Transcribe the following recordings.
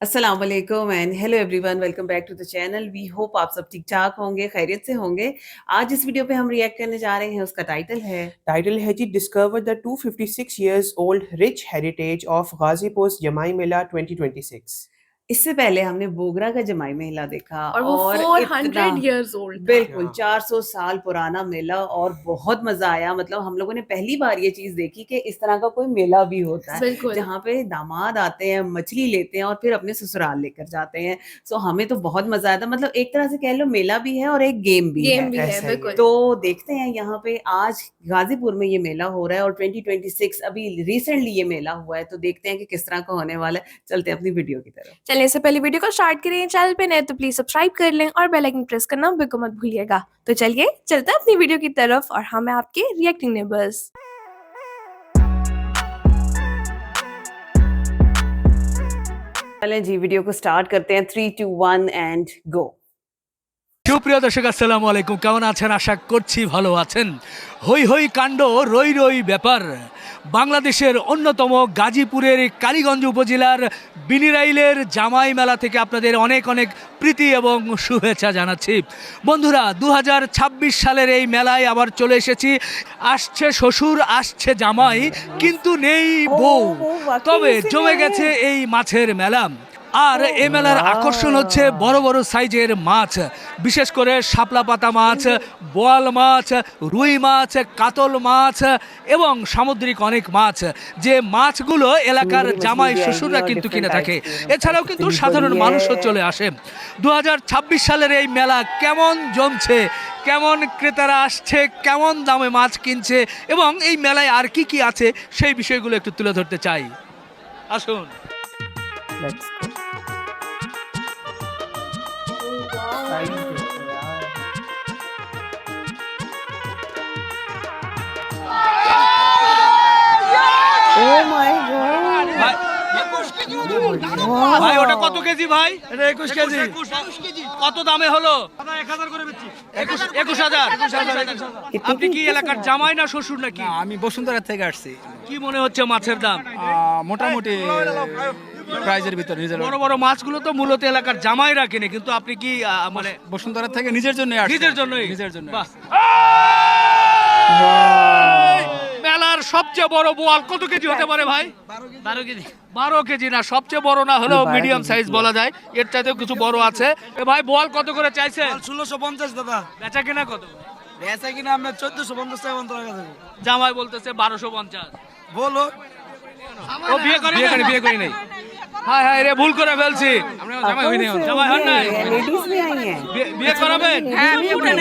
अस्सलाम वालेकुम and hello everyone, welcome back to the channel. We hope आप सब ठीक ठाक होंगे, खैरियत से होंगे। आज इस वीडियो पे हम रिएक्ट करने जा रहे हैं, उसका टाइटल है टाइटल है जी discover the 256 years old rich heritage of Ghazipuर's जमाई मेला 2026। इससे पहले हमने बोगरा का जमाई मेला देखा और वो और 400 years old था। बिल्कुल 400 साल पुराना मेला और बहुत मजा आया। मतलब हम लोगों ने पहली बार ये चीज देखी कि इस तरह का कोई मेला भी होता है बिल्कुल। जहाँ पे दामाद आते हैं, मछली लेते हैं और फिर अपने ससुराल लेकर जाते हैं। सो हमें तो बहुत मजा आया था। मतलब एक तरह से कह लो मेला भी है और एक गेम भी है। है ऐसा ही बिल्कुल। है। तो देखते हैं यहाँ पे आज गाजीपुर में ये मेला हो रहा है और 2026 अभी रिसेंटली ये मेला हुआ है। तो देखते हैं कि किस तरह का होने वाला है। चलते हैं अपनी वीडियो की तरफ। चलिए इससे पहले वीडियो को स्टार्ट करें, चैनल पे नए तो प्लीज सब्सक्राइब कर लें और बेल आइकन प्रेस करना बिल्कुल मत भूलिएगा। तो चलिए चलते हैं अपनी वीडियो की तरफ और हम हैं आपके रिएक्टिंग नेबर्स। चलें जी, वीडियो को स्टार्ट करते हैं। 3 2 1 एंड गो। সুপ্রিয় দর্শক আসসালামু আলাইকুম, কেমন আছেন? আশা করছি ভালো আছেন। হই হই কাণ্ড, রই রই ব্যাপার। বাংলাদেশের অন্যতম গাজীপুরের কালীগঞ্জ উপজেলার বিনিরাইলের জামাই মেলা থেকে আপনাদের অনেক অনেক প্রীতি এবং শুভেচ্ছা জানাচ্ছি। বন্ধুরা, 2026 সালের এই মেলায় আবার চলে এসেছি। আসছে শ্বশুর, আসছে জামাই, কিন্তু নেই বউ। তবে জমে গেছে এই মাছের মেলা। আর এ মেলার আকর্ষণ হচ্ছে বড় বড় সাইজের মাছ, বিশেষ করে শাপলা পাতা মাছ, বোয়াল মাছ, রুই মাছ, কাতল মাছ এবং সামুদ্রিক অনেক মাছ, যে মাছগুলো এলাকার জামাই শ্বশুররা কিন্তু কিনে থাকে। এছাড়াও কিন্তু সাধারণ মানুষও চলে আসে। 2026 সালের এই মেলা কেমন জমছে, কেমন ক্রেতারা আসছে, কেমন দামে মাছ কিনছে এবং এই মেলায় আর কি কি আছে সেই বিষয়গুলো একটু তুলে ধরতে চাই। আসুন। Let's go। Oh my God! ভাই ওটা কত কেজি ভাই? এটা 21 কেজি। কত দামে হলো? 1000 করে বেচছি। 21000। আপনি কি এলাকার জামাই না শ্বশুর নাকি? আমি বসুন্ধরা থেকে আসছি। কি মনে হচ্ছে মাছের দাম? মোটামুটি প্রাইজের ভিতরে নিজের বড় বড় মাছগুলো তো মূলত এলাকার জামাইরা কিনে, কিন্তু আপনি কি মানে বসুন্ধরা থেকে নিজের জন্য আসছি। নিজের জন্যই? নিজের জন্য। বাহ। মেলার সবচেয়ে বড় বোয়াল কত কেজি হতে পারে ভাই? 12 কেজি। 12 কেজি না, সবচেয়ে বড় না হলেও মিডিয়াম সাইজ বলা যায়। এর চাইতেও কিছু বড় আছে। এ ভাই বোয়াল কত করে চাইছে? 1650 দাদা। বেচা কিনা কত? বেচা কিনা আমরা 1450 টাকা বন্ধ রাখা যাবে। জামাই বলতেছে 1250। বলো। ও বিয়ে করি নাই। হায় হায় রে, ভুল করে ফেলছি। আমরা জামাই হই নাই। জামাই হন নাই? लेडीज भी आई हैं। বিয়ে করাবেন? হ্যাঁ, বিয়ে করে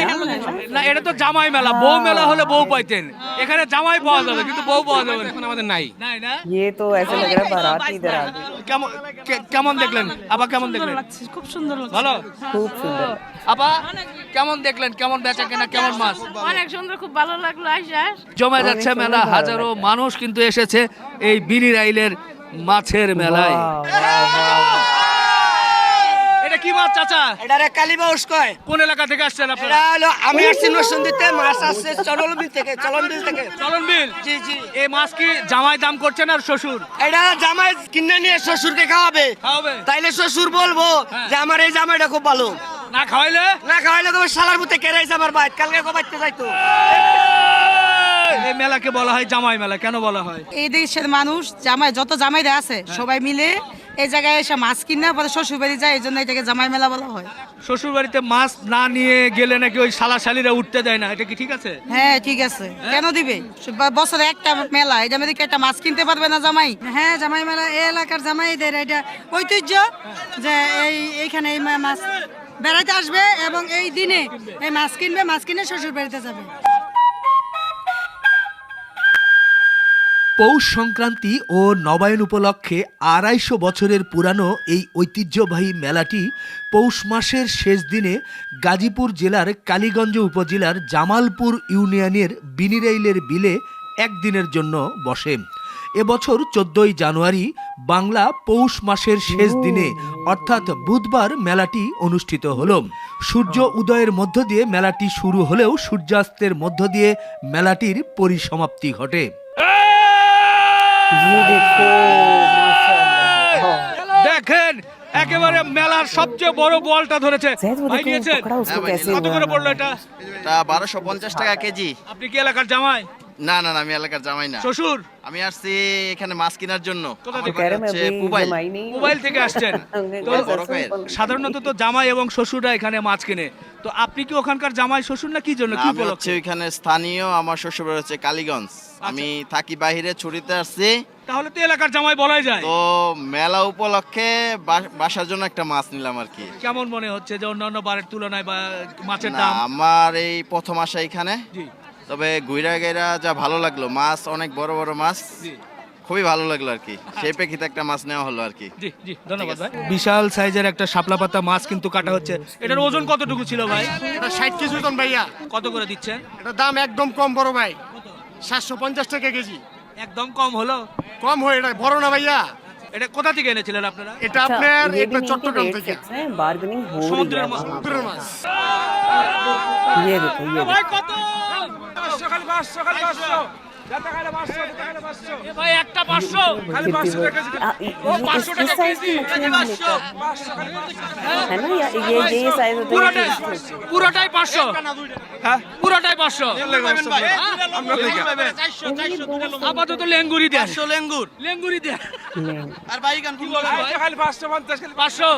না, এটা তো জামাই মেলা। বউ মেলা হলে বউ পাইতেন। এখানে জামাই পাওয়া যাবে কিন্তু বউ পাওয়া যাবে না। এখন আমাদের নাই। নাই না? ये तो ऐसे लग रहा है बारात इधर आ गई। কেমন দেখলেন আপা? কেমন দেখলেন? খুব সুন্দর লাগছে। ভালো। खूब सुंदर। আপা কেমন দেখলেন? কেমন বেচা কেনা, কেমন মাছ? অনেক সুন্দর, খুব ভালো লাগলো আইসা। জমে যাচ্ছে মেলা। হাজারো মানুষ কিন্তু এসেছে এই বিনিরাইলের মাছের মেলায়। এটা কি মাছ চাচা? এটারে কালীবাউস কয়। কোন এলাকা থেকে আসছেন এটা আপনারা? হলো আমি আসছি নরসিংদীতে, মাছ আসছে চলনবিল থেকে। চলনবিল। জি জি। এই মাছ কি জামাই দাম করছেন আর শ্বশুর? এটা জামাই কিনে নিয়ে শ্বশুরকে খাওয়াবে। খাওয়াবে? তাইলে শ্বশুর বলবো যে আমার এই জামাইটা খুব ভালো। না খাওয়াইলে? না খাওয়াইলে তোমার শালার বুতে কেরাইছে আমার বাইত, কালকে কবাইতে যাইতো। এই মেলাকে বলা হয় জামাই মেলা। কেন বলা হয়? এই দেশের মানুষ জামাই যত জামাইরা আছে সবাই মিলে এই জায়গায় এসে মাছ কিনে পরে শ্বশুর বাড়ি যায়, এই জন্য এটাকে জামাই মেলা বলা হয়। শ্বশুর বাড়িতে মাছ না নিয়ে গেলে নাকি ওই শালাশালিরা উঠতে দেয় না, এটা কি ঠিক আছে? হ্যাঁ ঠিক আছে, কেন দিবে? বছরে একটা মেলা, এটা মধ্যে কি একটা মাছ কিনতে পারবে না জামাই? হ্যাঁ, জামাই মেলা এই এলাকার জামাইদের এটা ঐতিহ্য যে এইখানে এই মাছ বেড়াইতে আসবে এবং এই দিনে এই মাছ কিনবে, মাছ কিনে শ্বশুর বাড়িতে যাবে। পৌষ সংক্রান্তি ও নবায়ন উপলক্ষে 250 বছরের পুরানো এই ঐতিহ্যবাহী মেলাটি পৌষ মাসের শেষ দিনে গাজীপুর জেলার কালীগঞ্জ উপজেলার জামালপুর ইউনিয়নের বিনিরাইলের বিলে একদিনের জন্য বসে। এবছর 14ই জানুয়ারি বাংলা পৌষ মাসের শেষ দিনে অর্থাৎ বুধবার মেলাটি অনুষ্ঠিত হলো। সূর্য উদয়ের মধ্য দিয়ে মেলাটি শুরু হলেও সূর্যাস্তের মধ্য দিয়ে মেলাটির পরিসমাপ্তি ঘটে। ये देखो माशाल्लाह। দেখেন একেবারে মেলার সবচেয়ে বড় বলটা ধরেছে जैद वो ভাই देखो নিয়েছেন पकड़ा उसको कैसे কত করে পড়লো এটা এটা 1250 টাকা কেজি। আপনি কি এলাকার জামাই না না না, আমি এলাকার জামাই না। শ্বশুর আমি আসছি এখানে মাছ কেনার জন্য। কোথা আমার থেকে? कह বাড়ি रहे मैं হচ্ছে अभी পুবাইল। जमाई नहीं हूँ। মোবাইল থেকে আসছেন তো বড় ভাইয়ের। সাধারণত তো জামাই এবং শ্বশুররা এখানে মাছ কিনে তো আপনি কি ওখানকার জামাই শ্বশুর না কি জন্য না, কি আমি হচ্ছে উপলক্ষে ওইখানে স্থানীয়, আমার শ্বশুর বাড়ি হচ্ছে কালীগঞ্জ। আমি থাকি বাইরে, ছুটিতে আসছি। তাহলে তো এলাকার জামাই বলাই যায় তো মেলা উপলক্ষে বাসার জন্য একটা মাছ নিলাম আর কি। কেমন মনে হচ্ছে যে অন্যান্য বারের তুলনায় বা মাছের না, দাম আমার এই প্রথম আসা এখানে, জি তবে ঘুরা গেরা যা ভালো লাগলো, মাছ অনেক বড় বড় মাছ, জি খুবই ভালো লাগলো আর কি। সেই প্রেক্ষিতে একটা মাছ নেওয়া হলো আর কি। জি জি ধন্যবাদ ভাই বিশাল সাইজের একটা শাপলা পাতা মাছ কিন্তু কাটা হচ্ছে এটার ওজন কতটুকু ছিল ভাই এটা 60 কেজি ওজন ভাইয়া। কত করে দিচ্ছেন এটা দাম একদম কম বড় ভাই, 750 টাকা কেজি। একদম কম হলো কম হয়, এটা বড় না ভাইয়া। এটা কোথা থেকে এনেছিলেন আপনারা এটা अच्छा, আপনার ये भी এটা नहीं कि চট্টগ্রাম रेट থেকে। फिक्स है बार्गेनिंग हो रही है সমুদ্রের মাছ वहाँ পুকুরের মাছ। पे। ये देखो ভাই কত 500 খালি 500 খালি 500 যাতে খালি 500 যাতে খালি 500 এ ভাই একটা 500 খালি 500 টাকা কেজি ও 500 টাকা কেজি है ना ये साइज होता পুরোটাই है পুরোটাই 500 হ্যাঁ পুরোটাই 500 আপাতত লেঙ্গুরি দেন 500 লেঙ্গুর লেঙ্গুরি দেন আর বাইগান কি বলে খালি 550 খালি 500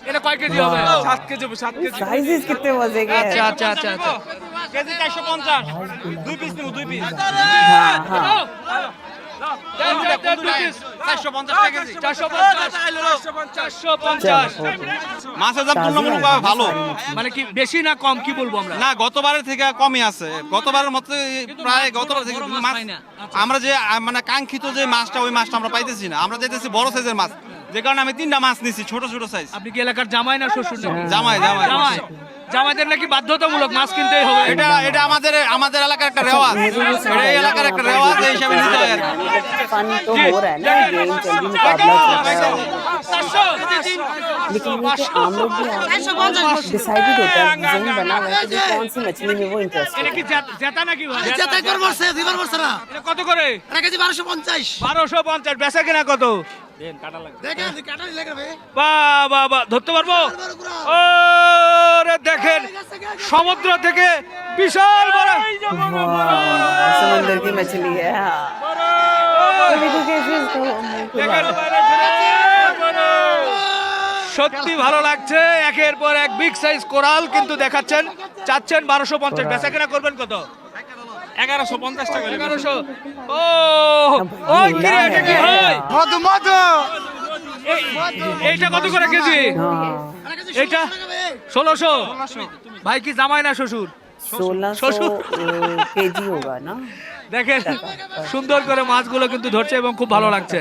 এটা কয় কেজি হবে 7 কেজি 7 কেজি साइजेस कितने मजे के আচ্ছা हैं আচ্ছা আচ্ছা আচ্ছা কেজি 450 দুই পিস নিব দুই পিস हाँ हाँ 450 টাকা কেজি। 450 মাছের দাম তুলনামূলকভাবে ভালো। মানে কি বেশি না কম কি বলবো আমরা না, গতবারের থেকে কমই আছে। গতবারের মতো প্রায় গতবার থেকে বড় মাছ মাছ পাই না। আমরা যে মানে কাঙ্ক্ষিত যে মাছটা, ওই মাছটা আমরা পাইতেছি না। আমরা চাইতেছি বড় সাইজের মাছ, যে কারণে আমি 3টা মাছ নিছি, ছোট ছোট সাইজ। আপনি কি এলাকার জামাই না শ্বশুর নাকি জামাই জামাই জামাই জামাইদের নাকি বাধ্যতামূলক মাছ কিনতেই হবে এটা এটা আমাদের এলাকার একটা রেওয়াজ, এটা এই এলাকার একটা রেওয়াজ, এই হিসাবে নিতে হয় আর কি। फन तो हो रहा है ना गेम चल रही मुकाबला चल रहा है लेकिन ये कि आम लोग भी डिसाइडेड होता है जहन बना हुआ है कि कौन सी मछली में वो इंटरेस्ट এটা কি জেতা নাকি ভাই যেটা একবার বলছে দুইবার বলছে না এটা কত করে এটা কেজি 1250 1250 বেচা কিনা কত দেখেন কাটা লাগবে বাহ বাহ বাহ ধরতে পারবো ওরে দেখেন সমুদ্র থেকে বিশাল বড় समंदर की मछली है हाँ तो देखो कैसे इसको मुंह खुला है। সত্যি ভালো লাগছে একের পর এক বিগ সাইজ কোরাল কিন্তু দেখাচ্ছেন চাচ্ছেন 1250 বেচা কিনা করবেন কত 1150 টাকা 1100 ও ওই কি রে এটা কি হয় মধু মধু এইটা কত করে কেজি हाँ এইটা 1600 ভাই কি জামাই না শ্বশুর 1600 केजी होगा ना দেখেন সুন্দর করে মাছগুলো কিন্তু ধরছে এবং খুব ভালো লাগছে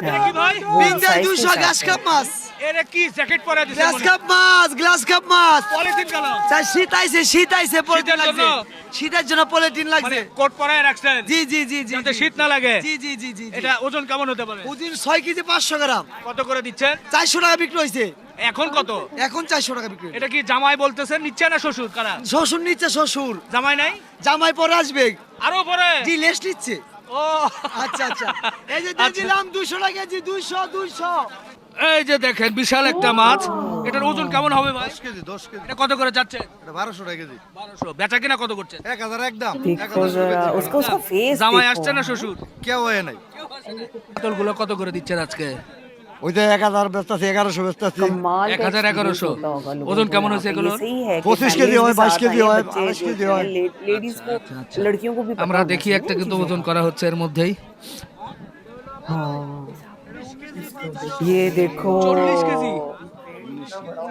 এটা কি ভাই বিন্দাই 200 গ্লাস কাপ মাছ এর কি জ্যাকেট পরে দিছেন গ্লাস কাপ মাছ গ্লাস কাপ মাছ পলিথিন কেন চাই শীত আইছে পলিথিন শীতের লাগছে জন্য? শীতের জন্য পলিথিন মানে লাগছে কোট পরায় রাখছেন জি জি জি জি যাতে শীত না লাগে জি জি জি জি এটা ওজন কেমন হতে পারে ওজন 6 কেজি 500 গ্রাম কত করে দিচ্ছেন 400 টাকা বিক্রি হইছে এখন কত এখন 400 টাকা বিক্রি এটা কি জামাই বলতেছেন নিচ্ছে না শ্বশুর কারা শ্বশুর নিচ্ছে শ্বশুর জামাই নাই জামাই পরে আসবে আরো পরে জি লেস্ট নিচ্ছে ও আচ্ছা আচ্ছা এই যে দিয়ে আচ্ছা। দিলাম 200 টাকা কেজি 200 এই যে দেখেন বিশাল একটা মাছ এটার ওজন কেমন হবে ভাই 10 কেজি এটা কত করে যাচ্ছে এটা 1200 টাকা কেজি 1200 বেচা কিনা কত করছেন 1000 একদম देखो जरा उसको उसका फेस জামাই আসছে না শ্বশুর কেউ হয় নাই বোতলগুলো কত করে দিচ্ছেন আজকে ওইটা 1000 বেচতাছি 1100 বেচতাছি कमाल का 1100 होता होगा लोगों ওজন को কেমন यहाँ হয়েছে पे। এগুলো ये सही है कि 25 केजी families হয়, के 22 साथ केजी आए হয়, बच्चे 28 जो केजी हैं, হয়। लेडीज को लड़कियों को भी पता আমরা होना দেখি चाहिए একটা ना কিন্তু चीज़ें। ওজন করা হচ্ছে এর মধ্যেই हाँ ये देखो 40 কেজি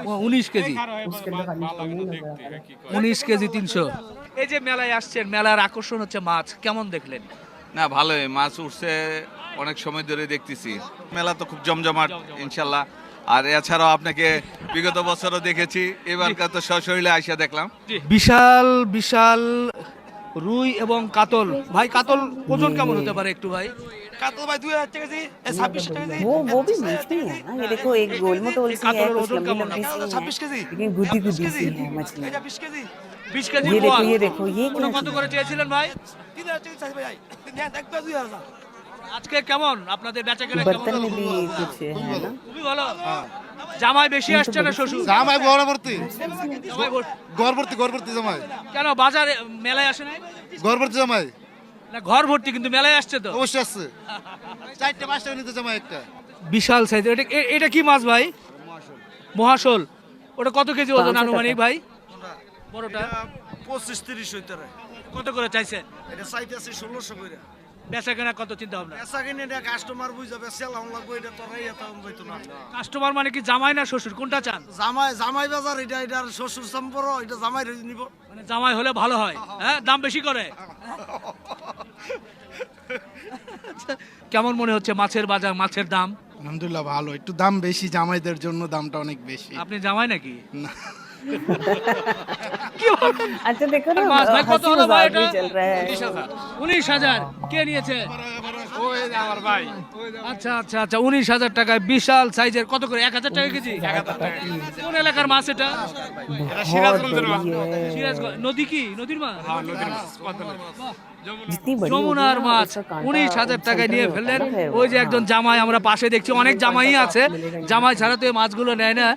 ও 19 কেজি उसके अंदर खाली पानी लग रहा है 19 কেজি 300 এই যে মেলায় আসছেন মেলার আকর্ষণ হচ্ছে মাছ কেমন দেখলেন না, ভালোই মাছ উঠছে, অনেক সময় ধরে দেখতেছি। মেলা তো খুব জমজমাট ইনশাল্লাহ। আর এছাড়াও আপনাকে বিগত বছরও দেখেছি, এবারকার তো সশরীরে আইসা দেখলাম। বিশাল বিশাল রুই এবং কাতল ভাই কাতল ওজন কেমন হতে পারে একটু ভাই কাতল ভাই 2000 টাকা কেজি 26 টাকা কেজি वो भी बीच में है ना ये देखो एक गोल मटोल सी है कातल कुछ वजन लंबी कम लंबी सी 26 केजी है लेकिन गुदी गुदी सी है मछली এটা 20 কেজি 20 কেজি ये देखो ये ওটা क्या কত করে চেয়েছিলেন ভাই 3000 টাকা চাই ভাই দেন একবার 2000 আজকে কেমন আপনাদের বেচাকেনা কেমন? बर्तन में भी कुछ है ना খুবই ভালো। জামাই বেশি আসছে না শ্বশুর? জামাই গড়বর্তী জামাই গড়বর্তী জামাই কেন বাজারে মেলায় আসে নাই? গড়বর্তী জামাই না ঘর ভর্তি কিন্তু মেলায় আসছে তো। অবশ্যই আসছে 4-5 টাকা নিতে জামাই একটা বিশাল সাইজ। এটা কি মাছ ভাই? মহাশোল। ওটা কত কেজি ওজন আনুমানিক ভাই? বড়টা 25-30 হইতে পারে। কত করে চাইছেন? এটা চাইতেছে 1600 করে। বেচাকেনা কত চিন্তা ভাবনা? এসা কিনে এটা কাস্টমার বুঝাবে সেলাম লাগবে এটা তোর এই এত হইতো না। কাস্টমার মানে কি জামাই না শ্বশুর, কোনটা চান? জামাই বাজার এটার শ্বশুর সম্পর্ক এটা জামাই নিব। মানে জামাই হলে ভালো হয়, হ্যাঁ দাম বেশি করে। কেমন মনে হচ্ছে মাছের বাজার, মাছের দাম? আলহামদুলিল্লাহ ভালো, একটু দাম বেশি জামাইদের জন্য, দামটা অনেক বেশি। আপনি জামাই নাকি? না अच्छा देखो ना মাছ ভাই কত हंसी হলো ভাই मजाक এটা? भी चल रहा है 19,000 কে নিয়েছে? ওই যে আমার ভাই আচ্ছা আচ্ছা আচ্ছা 19,000 টাকায় বিশাল সাইজের। কত করে? 1,000 টাকা কেজি? কোন এলাকার মাছ এটা? बहुत बड़ी है সিরাজগঞ্জ। নদী কি? নদীর মাছ? নদীর মাছ পদ্মা নদী। जितनी बड़ी যমুনার होगी ना, মাছ उसका कांटा 19,000 টাকায় सेंटर নিয়ে में ফেললেন। होता है वो। ওই যে একজন জামাই আমরা পাশে দেখছি, অনেক জামাই আছে, জামাই ছাড়া তো এই মাছগুলো নেয় না।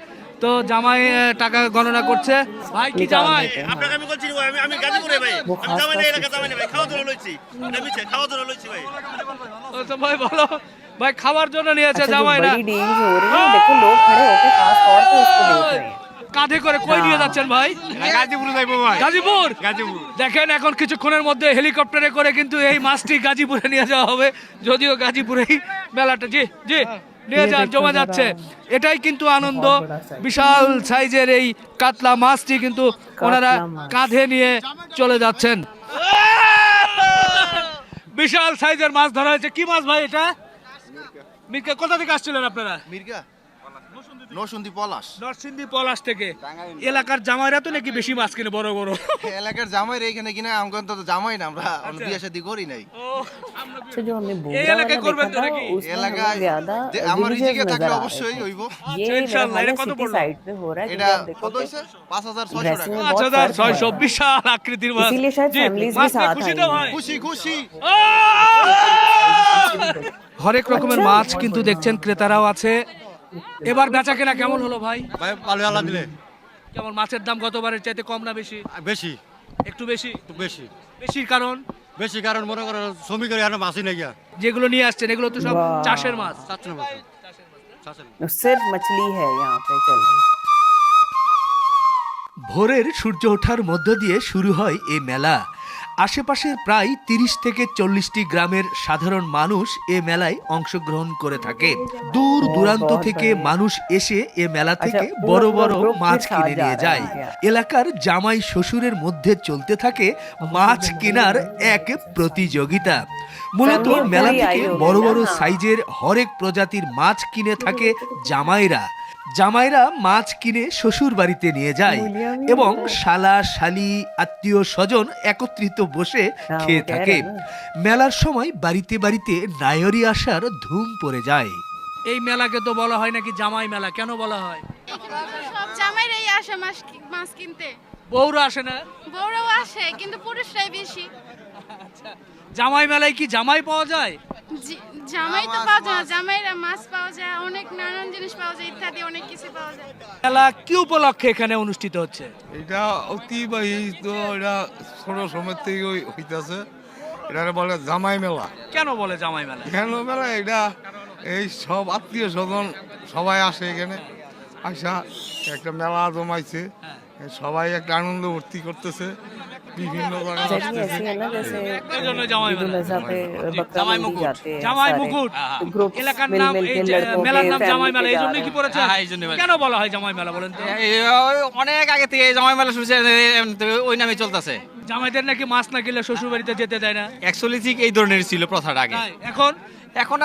তো জামাই টাকা গণনা করছে। ভাই কি জামাই? আপনাকে আমি বলছি আমি গাজীপুরে ভাই, वो আমি खास জামাই না खास এলাকা জামাই না ভাই, খাওয়া দাওয়া লইছি এটা মিছে খাওয়া দাওয়া লইছি ভাই। ও তো ভাই বলো, ভাই খাবার জন্য নিয়েছে अच्छा जो জামাই না? बड़ी डील्स हो रही है देखो लोग खड़े होके खास तौर पे उसको देख रहे हैं কাঁধে করে কই নিয়ে যাচ্ছেন ভাই? গাজীপুর যাইবো ভাই, গাজীপুর। গাজীপুর। দেখেন এখন কিছুক্ষণের মধ্যে হেলিকপ্টারে করে কিন্তু এই মাছটি গাজীপুরে নিয়ে যাওয়া হবে, যদিও গাজীপুরেই মেলাটা। জি জি নিয়ে যান, জমা যাচ্ছে। এটাই কিন্তু আনন্দ। বিশাল সাইজের এই কাতলা মাছটি কিন্তু ওনারা কাঁধে নিয়ে চলে যাচ্ছেন। বিশাল সাইজের মাছ ধরা হয়েছে। কি মাছ ভাই এটা? মির্কা। কোথা থেকে আসছিলেন আপনারা? মির্গা নরসিংদী পলাশ। নরসিংদী পলাশ থেকে। এলাকার জামাইরা তো নাকি বেশি মাছ কিনে বড় বড়। এলাকার জামাই এইখানে কিনা আমগন তো জামাই না, আমরা বিয়ে শাদী করি নাই। अच्छा जो हमने ये बोगरा इलाके वाला করবেন देखा তো था নাকি? उसमें हमें এলাকায় ज्यादा আমার villages রিজিকে नजर থাকলে आ रहे অবশ্যই थे। হইব। ये मेरा इंशाल्लाह, ख्याल है এটা কত सिटी পড়লো? साइड पे हो रहा है এটা क्योंकि आप কত देखोगे হইছে? 5,600 ड्रेसिंग টাকা। में बहुत फर्क 5,600 है বিশাল আকৃতির মাছ। इसीलिए शायद জি, families भी মাছ নিয়ে साथ খুশি आई তো हैं। ভাই? খুশি খুশি। হরেক রকমের মাছ কিন্তু দেখছেন, ক্রেতারাও আছে। এবার বেচা কেনা কেমন হলো ভাই? ভাই ভালো আল্লাহ দিলে কেমন মাছের দাম গতবারের চাইতে কম না বেশি? বেশি একটু বেশি। বেশি বেশির কারণ? বেশি কারণ মনে করো শ্রমিকের এখানে মাছই নাই গিয়া যেগুলো নিয়ে আসছেন এগুলো তো সব বাহ। চাষের মাছ। চাচ্ছে না মাছ। सिर्फ मछली है यहाँ पे चल रही ভোরের সূর্য ওঠার মধ্য দিয়ে শুরু হয় এই মেলা। আশেপাশের প্রায় 30 থেকে 40টি গ্রামের সাধারণ মানুষ এ মেলায় অংশগ্রহণ করে থাকে। দূর দূরান্ত থেকে মানুষ এসে এ মেলা থেকে বড় বড় মাছ কিনে নিয়ে যায়। এলাকার জামাই শ্বশুরের মধ্যে চলতে থাকে মাছ কেনার এক প্রতিযোগিতা। মূলত মেলা থেকে বড় বড় সাইজের হরেক প্রজাতির মাছ কিনে থাকে জামাইরা। জামাইরা মাছ কিনে শ্বশুর বাড়িতে নিয়ে যায় এবং শালা শালি আত্মীয় স্বজন একত্রিত বসে খেয়ে থাকে। মেলার সময় বাড়িতে বাড়িতে নায়রি আসার ধুম পড়ে যায়। এই মেলাকে তো বলা হয় নাকি জামাই মেলা। কেন বলা হয়? সব জামাইরাই আসে মাছ কিনতে, বউরা আসে না? বউরাও আসে কিন্তু পুরুষরাই বেশি। জামাই মেলায় কি জামাই পাওয়া যায়? জামাই তো পাওয়া যায় না, জামাইরা মাছ পাওয়া যায়, অনেক নানান জিনিস পাওয়া যায়, ইত্যাদি অনেক কিছু পাওয়া যায়। মেলা কি উপলক্ষে এখানে অনুষ্ঠিত হচ্ছে? এটা অতিবাহী তো, এটা ছোট সময় থেকে হইতেছে। এটা বলে জামাই মেলা। কেন বলে জামাই মেলা? কেন মেলা? এটা এই সব আত্মীয় স্বজন সবাই আসে এখানে, আসা একটা মেলা জমাইছে, সবাই একটা আনন্দ ভর্তি করতেছে, বিভিন্ন एग्जैक्टली ऐसे है ना जैसे জামাই ईद उल মেলা। अजहा पे बकरा मंडी जाते हैं জামাই सारे মুকুট ग्रुप এলাকার मिल নাম, मिल এই के যে लड़कों মেলার के নাম জামাই মেলা। फैमिली এই के जा জন্যই रहे কি हैं পড়েছে? হ্যাঁ, এই জন্যই মেলা। কেন বলা হয় জামাই মেলা বলেন তো? অনেক আগে থেকে জামাই মেলা শুরু ওই নামে চলতেছে। জামাইদের নাকি মাছ না কিনলে শ্বশুর বাড়িতে যেতে দেয় না। অ্যাকচুয়ালি ঠিক এই ধরনের ছিল প্রথাটা আগে। তাই, এখন এখন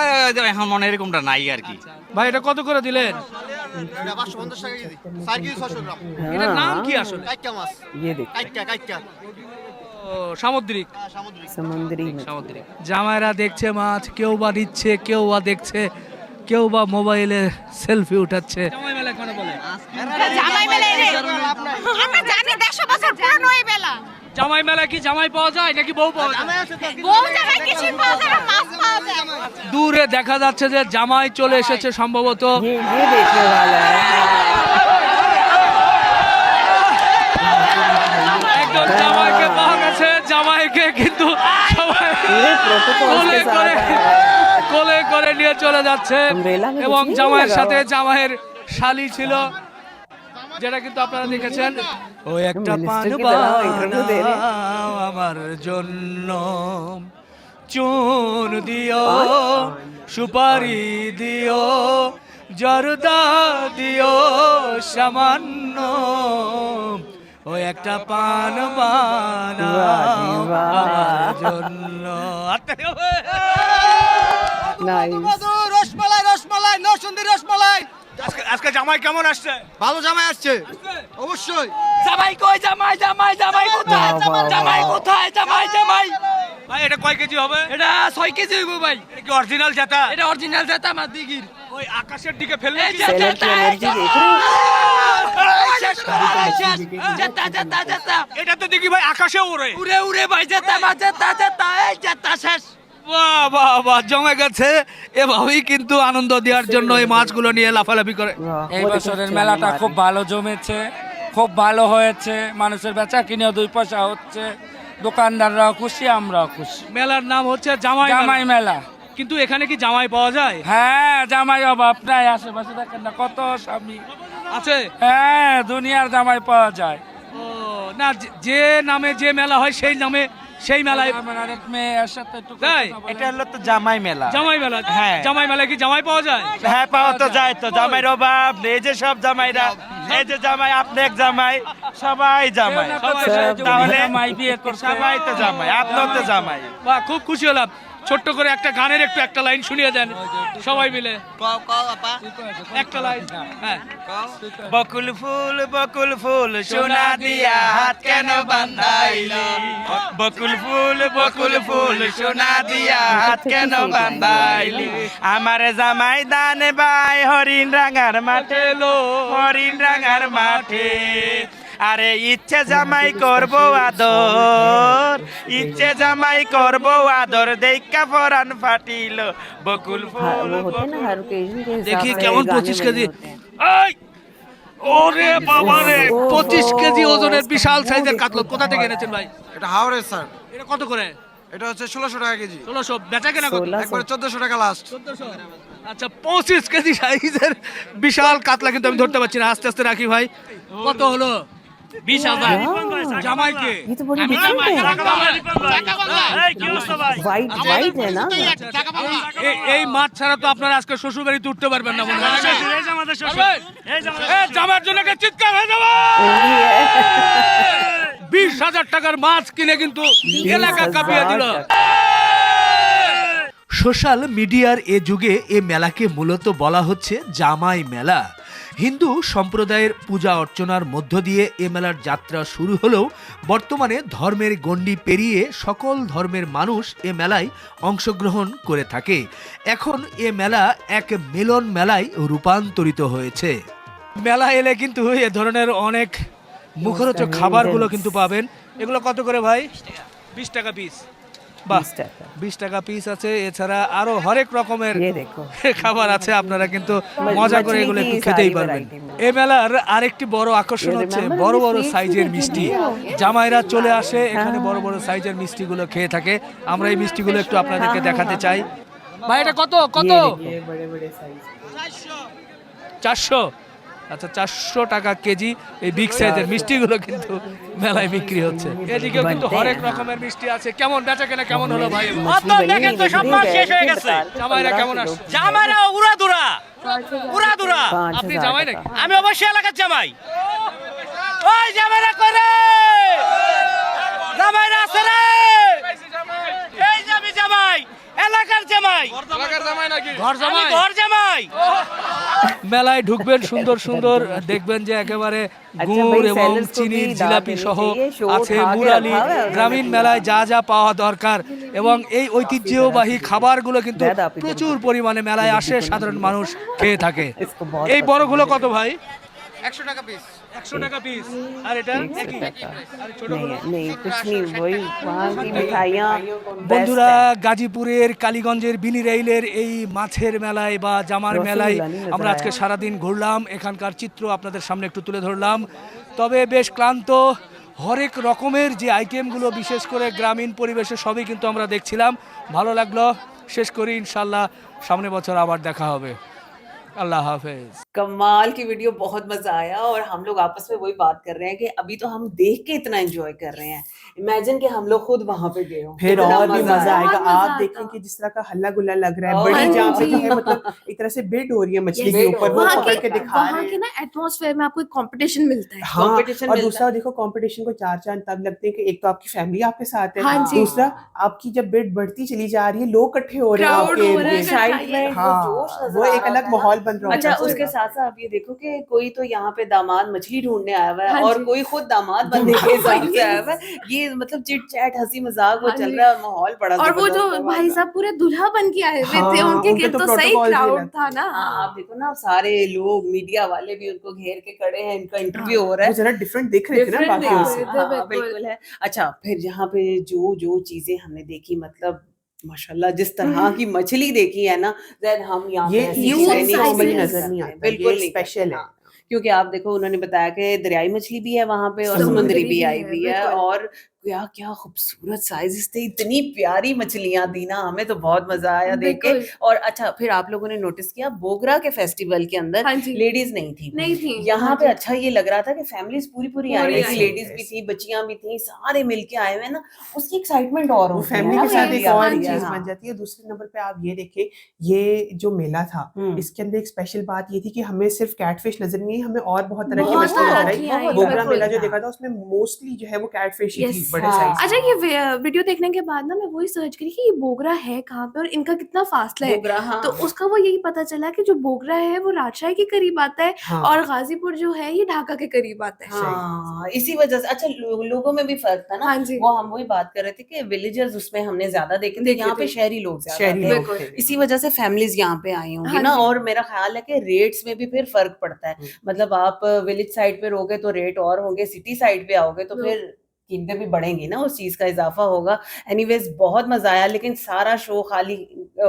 এখন মনে এরকমটা নাই আর কি। ভাই এটা কত করে দিলেন? 550 টাকা কেজি 4 কেজি 600 গ্রাম এটার নাম কি আসলে? কাইকা মাছ ये देख কাইকা ও সামুদ্রিক। समुद्री में সামুদ্রিক। জামাইরা দেখছে মাছ, কেউ বা নিচ্ছে, কেউ বা দেখছে, কেউ বা মোবাইলে সেলফি উঠাচ্ছে। জামাই মেলা কেন বলে? জামাই মেলা আমরা জানি 150 বছর পুরনো এই মেলা। জামাই মেলায় কি জামাই পাওয়া যায় নাকি বউ পাওয়া যায়? দূরে দেখা যাচ্ছে যে জামাই চলে এসেছে সম্ভবত। ये देखने वाला है। একদম জামাইকে পাওয়া গেছে, জামাইকে কিন্তু সবাই पूरे प्रोटोकॉल কোলে के করে साथ आया है। কোলে করে নিয়ে চলে যাচ্ছে umbrella में এবং कुछ नहीं জামাইয়ের लगा সাথে हुआ। জামাইয়ের শালি ছিল, যেটা কিন্তু আপনারা দেখেছেন। ও একটা পান मिनिस्टर की तरह इंटरव्यू दे रहे हैं। বানাও আমার জন্য, চুন দিও, সুপারি দিও, জর্দা দিও সামান্য, ও একটা পান বানাও আমার জন্য। Nice. রসমালাই রসমালাই নরসিংদী রসমালাই। আজকে জামাই কেমন আসছে? ভালো জামাই আসছে অবশ্যই। জামাই কই? জামাই জামাই জামাই কোথায়? বাহ, বাহ, জামাই বাহ। কোথায়? জামাই জামাই ভাই, এটা কয় কেজি হবে? এটা 6 কেজি হইব ভাই। এটা কি অরিজিনাল জাতা? এটা অরিজিনাল জাতা মাদিগির। ওই আকাশের দিকে ফেললে কি? सेलर की एनर्जी देख रहे हो? জাতা জাতা জাতা। এটা তো দেখি ভাই আকাশে ওড়ে। উড়ে উড়ে ভাই জাতা মা জাতা জাতা, এই জাতা শেষ। বাহ বাহ বাহ, জমে গেছে। এভাবেই কিন্তু আনন্দ দেওয়ার জন্য এই মাছগুলো নিয়ে লাফালাফি করে। वाह, এই वो देखो বছরের चल মেলাটা रहा है। খুব ভালো জমেছে, খুব ভালো হয়েছে, মানুষের বেচা কিনে 2 পয়সা হচ্ছে, দোকানদাররাও খুশি, আমরাও খুশি। মেলার নাম হচ্ছে জামাই জামাই মেলা। মেলা। কিন্তু এখানে কি জামাই পাওয়া যায়? হ্যাঁ, জামাই অভাব নাই, আশেপাশে দেখেন না কত স্বামী আছে। হ্যাঁ, দুনিয়ার জামাই পাওয়া যায়। ও না, যে নামে যে মেলা হয় সেই নামে সেই মেলায় আমার আরেক মেয়ের সাথে একটু কথা তাই? বলে। এটা হলো তো জামাই মেলা। জামাই মেলা। হ্যাঁ। জামাই মেলায় কি জামাই পাওয়া যায়? হ্যাঁ, পাওয়া তো যায় তো, জামাইয়ের অভাব নেই। এই যে সব জামাইরা, এই যে জামাই, আপনি এক জামাই, সবাই জামাই। কেউ না করতে সব চায় যে তাহলে জামাই বিয়ে করছে। সবাই তো জামাই, আপনিও তো জামাই। বাহ, খুব খুশি হলাম। ছোট্ট করে একটা গানের একটু একটা লাইন শুনিয়ে দেন সবাই মিলে। একটা লাইন। হ্যাঁ। বকুল ফুল সোনা দিয়া হাত কেন বান্ধাইলি? বকুল ফুল সোনা দিয়া হাত কেন বান্ধাইলি? আমার জামাই দানে বাই হরিণ রাঙার মাঠে লো, হরিণ রাঙার মাঠে। আরে ইচ্ছে জামাই করব আদর, ইচ্ছে জামাই করব আদর, দেখা পরান ফাটিল বকুল हाँ, ফুল। वो होते हैं ना हर ओकेजन के हिसाब দেখি से কেমন गाने 25 बने কেজি। होते हैं। এই ওরে বাবা রে, ওহো, 25 কেজি ওজনের বিশাল ওহো, সাইজের দেখো, কাতলা কোথা থেকে এনেছেন ভাই? এটা হাওড়ের স্যার। এটা কত করে? এটা হচ্ছে 1600 টাকা কেজি। 1600। বেচা কেনা কত? 1600 একবারে 1400 টাকা লাস্ট। 1400। আচ্ছা, 25 কেজি সাইজের বিশাল কাতলা কিন্তু আমি ধরতে পারছি না। আস্তে আস্তে রাখি ভাই। কত হলো? 20,000। জামাইকে ये तो बड़ी डिफरेंट है। वाइट वाइट है ना? এই মাছ ছাড়া তো আপনারা আজকে শ্বশুর বাড়িতে উঠতে পারবেন না মনে হয়। জামার জন্য একটা চিৎকার হয়ে যাবে। 20,000 টাকার মাছ কিনে কিন্তু এলাকা কাঁপিয়ে দিল। সোশ্যাল মিডিয়ার এ যুগে এ মেলাকে মূলত বলা হচ্ছে জামাই মেলা। হিন্দু সম্প্রদায়ের পূজা অর্চনার মধ্য দিয়ে এ মেলার যাত্রা শুরু হলেও বর্তমানে ধর্মের গণ্ডি পেরিয়ে সকল ধর্মের মানুষ এ মেলায় অংশগ্রহণ করে থাকে। এখন এ মেলা এক মিলন মেলায় রূপান্তরিত হয়েছে। মেলা এলে কিন্তু এ ধরনের অনেক মুখরোচক খাবারগুলো কিন্তু পাবেন। এগুলো কত করে ভাই? 20 টাকা পিস। বাহ, 20 টাকা পিস আছে। এছাড়া আরো হরেক রকমের ये देखो খাবার আছে, আপনারা কিন্তু মজা করে এগুলো একটু খেতেই পারবেন। এই মেলার আরেকটি বড় আকর্ষণ হচ্ছে বড় বড় সাইজের মিষ্টি। জামাইরা চলে আসে এখানে বড় বড় সাইজের মিষ্টিগুলো খেয়ে থাকে। আমরা এই মিষ্টিগুলো একটু আপনাদেরকে দেখাতে চাই। ভাই এটা কত কত? ये बड़े बड़े साइज 400। আচ্ছা, 400 টাকা কেজি এই বিগ সাইজের মিষ্টিগুলো কিন্তু মেলায় বিক্রি হচ্ছে। এদিকেও কিন্তু হরেক রকমের মিষ্টি আছে। কেমন বেচা কেনা কেমন হলো ভাই? দেখেন তো সব মাছ শেষ হয়ে গেছে। জামাইরা কেমন আসছে? জামাইরা উড়াদুরা, উড়াদুরা। আপনি জামাই নাকি? আমি অবশ্যই এলাকার জামাই। ওই জামাইরা করে, জামাইরা আছে রে। এই যে আমি জামাই, এলাকার জামাই। ঘর জামাই? আমি ঘর জামাই। মেলায় ঢুকবেন, সুন্দর সুন্দর দেখবেন যে একেবারে গুড় এবং চিনির জিলাপি সহ আছে মুরালি। গ্রামীণ মেলায় যা যা পাওয়া দরকার এবং এই ঐতিহ্যবাহী খাবারগুলো কিন্তু প্রচুর পরিমাণে মেলায় আসে, সাধারণ মানুষ খেয়ে থাকে। এই বড়গুলো কত ভাই? 100 টাকা পিস। 100 টাকা পিস। আর এটা একই। আর ছোটগুলো नहीं कुछ नहीं वही वहाँ की मिठाइयाँ বন্ধুরা গাজীপুরের কালীগঞ্জের বিনি রেইলের এই মাছের মেলায় বা জামার মেলায় আমরা আজকে সারাদিন ঘুরলাম, এখানকার চিত্র আপনাদের সামনে একটু তুলে ধরলাম। তবে বেশ ক্লান্ত, হরেক রকমের যে আইটেমগুলো বিশেষ করে গ্রামীণ পরিবেশে সবই কিন্তু আমরা দেখছিলাম। ভালো লাগলো। শেষ করি, ইনশাল্লাহ সামনে বছর আবার দেখা হবে। अल्लाह हाफिज। कमाल की वीडियो, बहुत मजा आया। और हम लोग आपस में वही बात कर रहे हैं कि अभी तो हम देख के इतना एंजॉय कर रहे हैं, इमेजिन कि हम लोग खुद वहां पे गए हो, फिर और भी मजा आएगा। बहुत मजा आप आता। देखें कि जिस तरह का हल्ला गुल्ला लग रहा है, और बड़ी हाँ जहाँ पे जी। जो है मतलब एक तरह से बिल्ड हो रही है मछली के Yes, ऊपर, वो वहाँ पकड़ के दिखा वहाँ रहे के हैं। ना एटमॉस्फेयर में आपको एक कंपटीशन मिलता है। हाँ, competition और मिलता दूसरा देखो कंपटीशन को चार चांद तब लगते हैं कि एक तो आपकी फैमिली आपके साथ है, हाँ जी। दूसरा आपकी जब बिड बढ़ती चली जा रही है, लोग इकट्ठे हो रहे हैं Crowd आपके हो रहा है, लिए। एक्साइटमेंट, हाँ, जोश नजर वो आ एक रहा अलग था ना। माहौल बन रहा अच्छा, होता है उसके साथ साथ आप ये देखो कि कोई तो यहाँ पे दामाद मछली ढूंढने आया हुआ है हाँ और जी। कोई खुद दामाद बनने के हिसाब से आया हुआ है। ये मतलब चिट चैट हंसी मजाक वो हाँ चल जी। रहा है और माहौल बड़ा और वो जो जबरदस्त है भाई वहाँ का। साहब पूरे दुल्हा बन के आए हुए थे, हाँ, उनके उनके गिर्द तो तो सही protocols भी क्राउड अलग था ना। हाँ, आप देखो ना सारे लोग मीडिया वाले भी उनको घेर के खड़े हैं, इनका इंटरव्यू हो रहा वो है। जरा डिफरेंट दिख रहे थे ना Different बाकियों दिख से। रहे थे। हाँ, बिल्कुल। बिल्कुल है। अच्छा, फिर यहाँ पे जो चीजें हमने देखी, मतलब माशाल्लाह जिस तरह की मछली देखी है ना, शायद हम यहाँ पे ये ऐसी huge डिजाइनिंग size normally है। नजर नहीं करते हैं, आता, बिल्कुल ये नहीं स्पेशल करते, है। हाँ। क्योंकि आप देखो उन्होंने बताया कि दरियाई मछली भी है वहां पे और समुद्री समुद्री भी भी आई है, हुई है, बिल्कुल। और क्या क्या खूबसूरत साइजेस थे, इतनी प्यारी मछलियां थी ना, हमें तो बहुत मजा आया देख के। बिल्कुल। और अच्छा, फिर आप लोगों ने नोटिस किया बोगरा के फेस्टिवल के अंदर हाँ जी। लेडीज नहीं थी, नहीं थी। यहाँ हाँ पे जी। अच्छा ये लग रहा था कि फैमिलीज पूरी पूरी आई पूरी हुई आई थी, हुई लेडीज भी थी, बच्चियां भी थी, सारे मिलके आए हुए हैं ना, उसकी एक्साइटमेंट और वो होती है फैमिली ना, के साथ family एक आती और है, चीज हाँ। बन जाती है। दूसरे नंबर पे आप ये देखें, ये जो मेला था इसके अंदर एक स्पेशल बात ये थी कि हमें सिर्फ कैटफिश नजर नहीं आई, हमें और बहुत तरह की बहुत मछली नजर तरह आई। की आई, बोगरा बिल्कुल। मेला जो हाँ। देखा था उसमें मोस्टली जो है वो कैटफिश ही थी, Yes, बड़े हाँ। साइज। अच्छा, ये वीडियो देखने के बाद ना मैं वही सर्च करी कि ये बोगरा है कहाँ पे और इनका कितना फासला है। बोगरा, हाँ। तो उसका वो यही पता चला कि जो बोगरा है वो राजशाही के करीब आता है हाँ। और गाजीपुर जो है ये ढाका के करीब आता है। हाँ, इसी वजह से अच्छा लोगों में भी फर्क था ना। हाँ जी। वो हम वही बात कर रहे थे कि विलेजर्स उसमें हमने ज्यादा देखे थे, देखे यहाँ पे थे। शहरी लोग ज्यादा शहरी थे। लोग बिल्कुल। थे। इसी वजह से फैमिलीज यहाँ पे आई होंगी हाँ ना, जी। और मेरा ख्याल है कि रेट्स में भी फिर फर्क पड़ता है। मतलब आप विलेज साइड पे रहोगे तो रेट और होंगे, सिटी साइड पे आओगे तो फिर कीमतें भी बढ़ेंगी ना, उस चीज का इजाफा होगा। एनीवेज बहुत मजा आया, लेकिन सारा शो खाली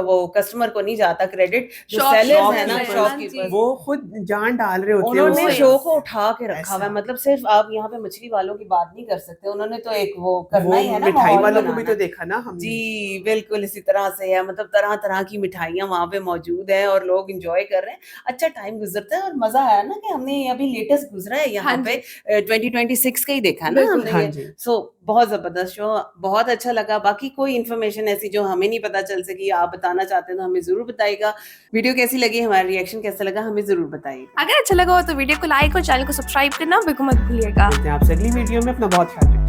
वो कस्टमर को नहीं जाता क्रेडिट, जो Shop- सेलर्स shop है ना, keepers, शॉपकीपर्स, वो खुद जान डाल रहे होते हैं उन्होंने उसमें। शो को उठा के रखा ऐसा। हुआ है। मतलब सिर्फ आप यहाँ पे मछली वालों की बात नहीं कर सकते, उन्होंने तो एक वो करना वो ही है ना, मिठाई माहौल वालों को भी बनाना तो है। देखा ना हमने। जी बिल्कुल इसी तरह से है, मतलब तरह तरह की मिठाइयाँ वहाँ पे मौजूद हैं और लोग एंजॉय कर रहे हैं। अच्छा टाइम गुजरता है और मजा आया ना कि हमने अभी लेटेस्ट गुजरा है यहाँ हाँ पे 2026 का ही देखा ना बिल्कुल। हमने हाँ ये। जी। सो बहुत जबरदस्त शो, बहुत अच्छा लगा। बाकी कोई इन्फॉर्मेशन ऐसी जो हमें नहीं पता चल सकी, आप बताना चाहते हैं तो हमें जरूर बताइएगा। वीडियो कैसी लगी, हमारा रिएक्शन कैसा लगा, हमें जरूर बताइएगा। अगर अच्छा लगा हो तो वीडियो को लाइक और चैनल को सब्सक्राइब करना बिल्कुल मत भूलिएगा। मिलते हैं आपसे अगली वीडियो में। अपना बहुत ख्याल रखिए।